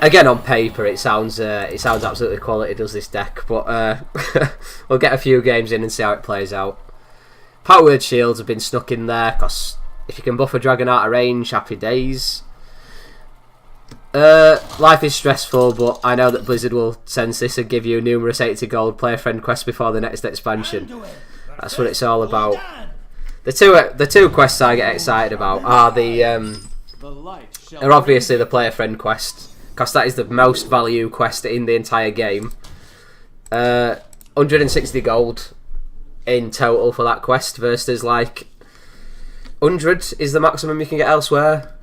Again, on paper, it sounds absolutely quality, does this deck, but we'll get a few games in and see how it plays out. Power Word Shields have been snuck in there, because if you can buff a dragon out of range, happy days. Life is stressful, but I know that Blizzard will sense this and give you numerous 80 gold player friend quests before the next expansion. That's what it's all about. The two quests I get excited about are are obviously the player friend quest, because that is the most value quest in the entire game. 160 gold in total for that quest versus like 100 is the maximum you can get elsewhere.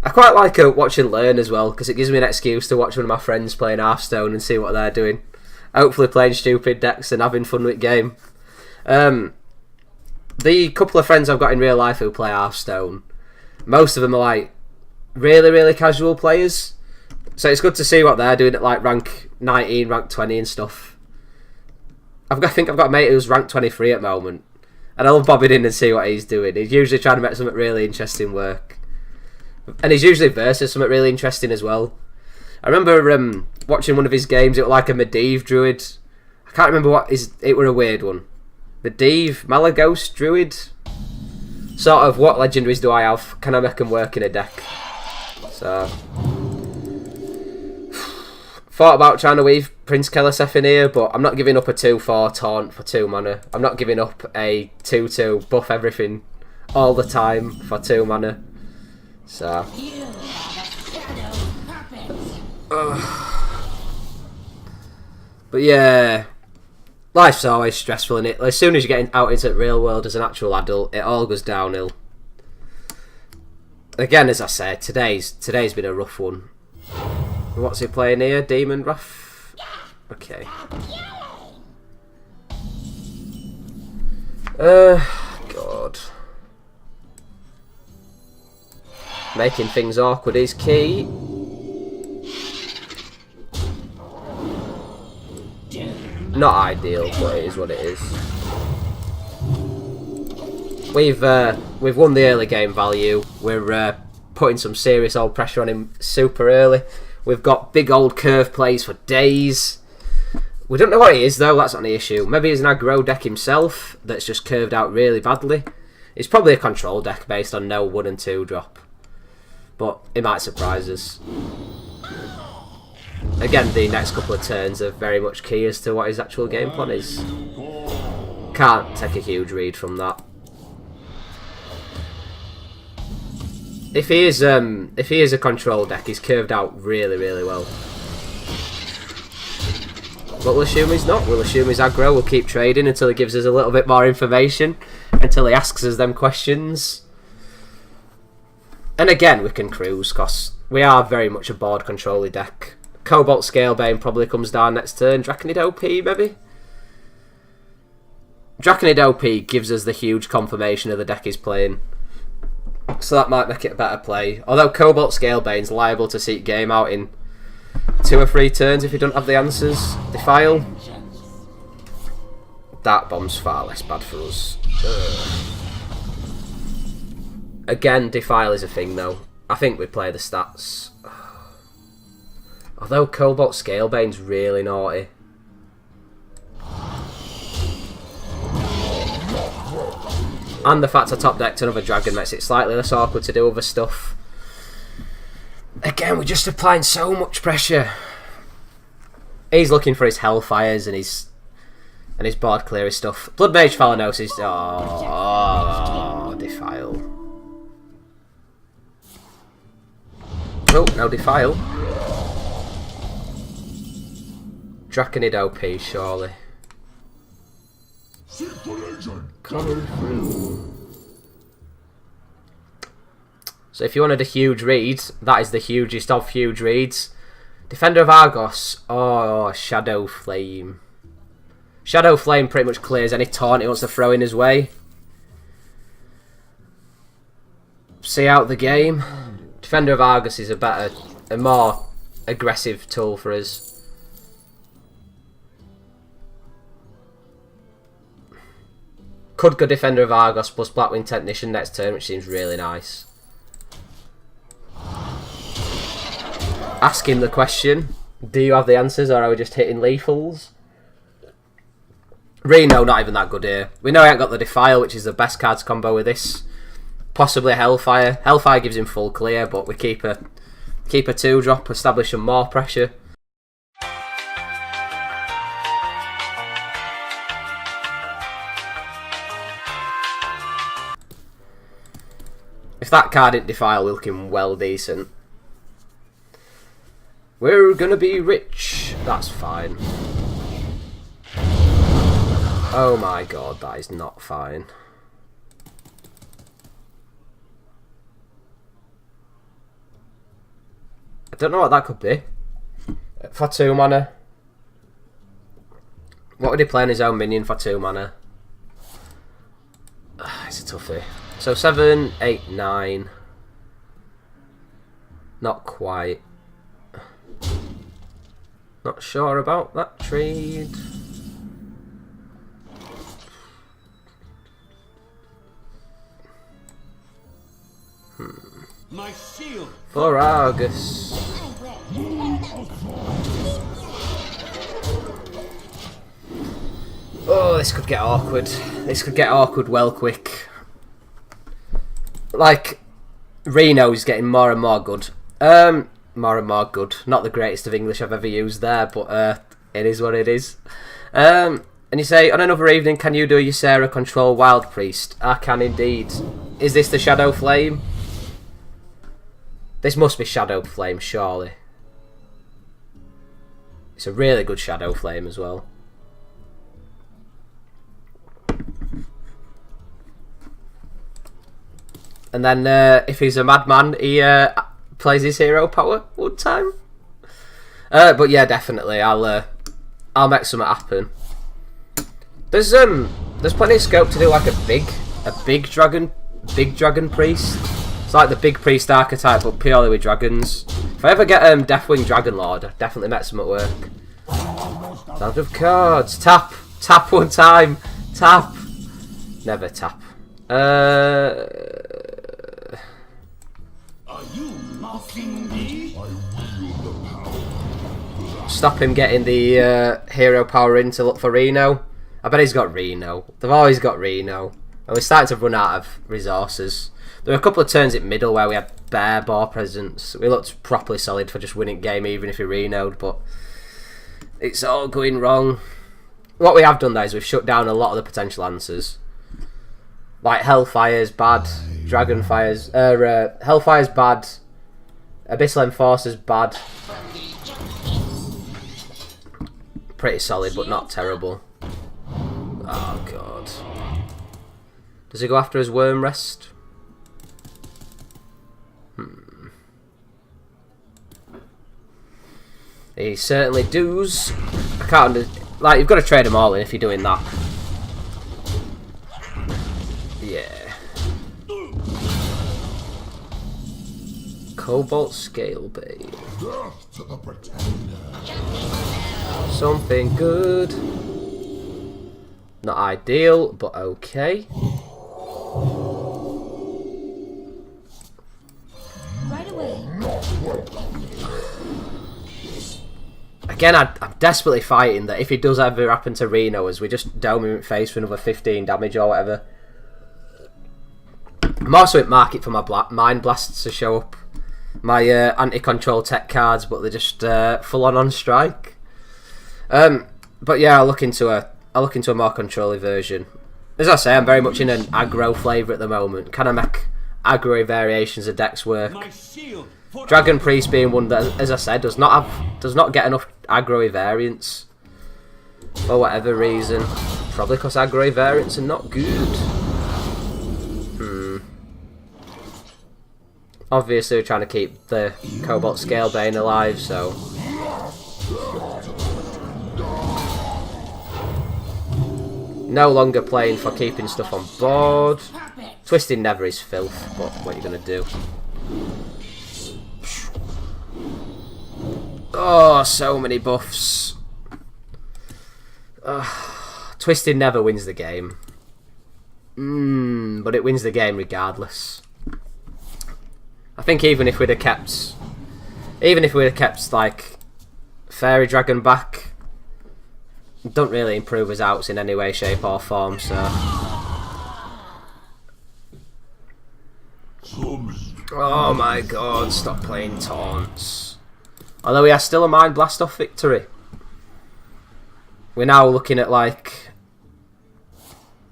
I quite like watch and learn as well, because it gives me an excuse to watch one of my friends playing Hearthstone and see what they're doing. Hopefully playing stupid decks and having fun with the game. The couple of friends I've got in real life who play Hearthstone, most of them are like really, really casual players. So it's good to see what they're doing at like rank 19, rank 20 and stuff. I think I've got a mate who's rank 23 at the moment, and I love bobbing in and see what he's doing. He's usually trying to make something really interesting work. And he's usually versus something really interesting as well. I remember watching one of his games. It was like a Medivh druid. I can't remember what it were a weird one. Medivh, Malagos druid. Sort of, what legendaries do I have? Can I make them work in a deck? So thought about trying to weave Prince Keleseth in here, but I'm not giving up a 2/4 taunt for 2 mana. I'm not giving up a 2/2 buff everything all the time for 2 mana. So but yeah, life's always stressful, innit? As soon as you get out into the real world as an actual adult, it all goes downhill. Again, as I said, today's been a rough one. What's he playing here? Demon Wrath? Okay. God. Making things awkward is key. Not ideal, but it is what it is. We've won the early game value. We're putting some serious old pressure on him super early. We've got big old curve plays for days. We don't know what he is though, that's not the issue. Maybe he's an aggro deck himself that's just curved out really badly. It's probably a control deck based on no 1 and 2 drop. But it might surprise us. Again, the next couple of turns are very much key as to what his actual game plan is. Can't take a huge read from that. If he is a control deck, he's curved out really, really well. But we'll assume he's not. We'll assume he's aggro. We'll keep trading until he gives us a little bit more information, until he asks us them questions. And again, we can cruise, because we are very much a board control deck. Cobalt Scalebane probably comes down next turn. Draconid OP, maybe? Draconid OP gives us the huge confirmation of the deck he's playing. So that might make it a better play. Although Cobalt Scalebane's liable to seek game out in 2 or 3 turns if you don't have the answers. Defile. That bomb's far less bad for us. Again, Defile is a thing though. I think we play the stats. Although Cobalt Scalebane's really naughty. And the fact I top decked another dragon makes it slightly less awkward to do other stuff. Again, we're just applying so much pressure. He's looking for his Hellfires and his board clear stuff. Blood Mage Phalanos is... Oh, Defile. Oh, no Defile. Draconid OP, surely. Coming through. So if you wanted a huge read, that is the hugest of huge reads. Defender of Argos. Oh, Shadow Flame. Shadow Flame pretty much clears any taunt he wants to throw in his way. See out the game. Defender of Argos is a more aggressive tool for us. Could go Defender of Argos plus Blackwing Technician next turn, which seems really nice. asking the question. Do you have the answers, or are we just hitting lethals? Reno, not even that good here. We know he ain't got the Defile, which is the best cards combo with this. Possibly a Hellfire. Hellfire gives him full clear, but we keep a 2-drop, establish some more pressure. If that card didn't Defile, we're looking well decent. We're gonna be rich. That's fine. Oh my god, that is not fine. I don't know what that could be. For 2 mana. What would he play on his own minion for 2 mana? It's a toughie. So 7, 8, 9. Not quite. Not sure about that trade. My shield for Argus. Oh, this could get awkward. This could get awkward well quick. Like, Reno's getting more and more good. More and more good. Not the greatest of English I've ever used there, but it is what it is. And you say, on another evening, can you do a Ysera control Wild Priest? I can indeed. Is this the Shadow Flame? This must be Shadow Flame, surely. It's a really good Shadow Flame as well. And then if he's a madman, he plays his hero power one time. But yeah, definitely, I'll make something happen. There's plenty of scope to do like a big dragon priest. It's like the big priest archetype, but purely with dragons. If I ever get Deathwing Dragon Lord, I'll definitely make some at work. Sound of cards. Tap one time. Tap. Never tap. Are you mocking me? Stop him getting the hero power in to look for Reno. I bet he's got Reno. They've always got Reno. And we're starting to run out of resources. There were a couple of turns at middle where we had bare ball presence. We looked properly solid for just winning game even if we Reno'd, but it's all going wrong. What we have done though is we've shut down a lot of the potential answers. Like Hellfire's bad, Dragonfire's Hellfire's bad, Abyssal Enforcer's bad. Pretty solid but not terrible. Oh god. Does he go after his Worm Rest? He certainly does. I can't like, you've got to trade them all in if you're doing that. Yeah. Cobalt Scale Bane. Something good. Not ideal, but okay. Right away. Again, I'm desperately fighting that if it does ever happen to Reno, as we just dome him in face for another 15 damage or whatever. I'm also at market for my Mind Blasts to show up. My anti-control tech cards, but they're just full on strike. But yeah, I'll look into a more controlly version. As I say, I'm very much in an aggro flavour at the moment. Can I make aggro variations of decks work? Dragon Priest being one that, as I said, does not get enough aggro variants for whatever reason. Probably because aggro variants are not good. Obviously, we're trying to keep the Cobalt Scale Bane alive, so. No longer playing for keeping stuff on board. Twisting Never is filth, but what are you going to do? Oh, so many buffs. Twisting Never wins the game. But it wins the game regardless. I think even if we'd have kept Even if we'd have kept like Fairy Dragon back, it don't really improve his outs in any way, shape or form, so... Oh my god, stop playing taunts. Although he has still a Mind Blast off victory. We're now looking at like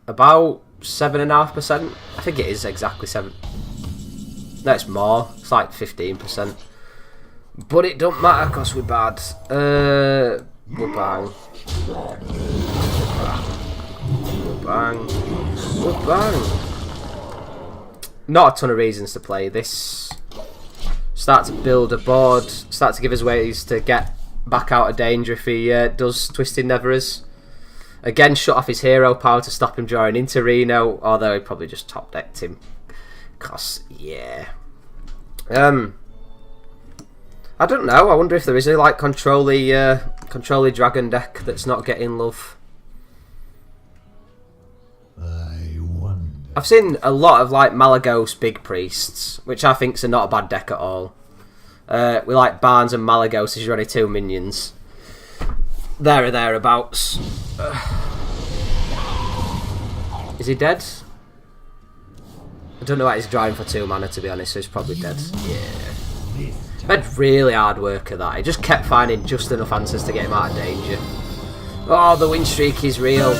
about 7.5%. I think it is exactly 7. No, it's more. It's like 15%. But it don't matter because we're bad. We're bang. We're bang. We're bang. Not a ton of reasons to play this. Start to build a board. Start to give us ways to get back out of danger if he does Twisted Netherers. Again, shut off his hero power to stop him drawing into Reno, although he probably just top decked him. Cause yeah. I don't know. I wonder if there is a like control-y dragon deck that's not getting love. I've seen a lot of like Malagos Big Priests, which I think's not a bad deck at all. We like Barnes and Malagos as your only 2 minions. There or thereabouts. Is he dead? I don't know why he's drawing for 2 mana, to be honest, so he's probably dead. Yeah. I had really hard work at that. He just kept finding just enough answers to get him out of danger. Oh, the win streak is real.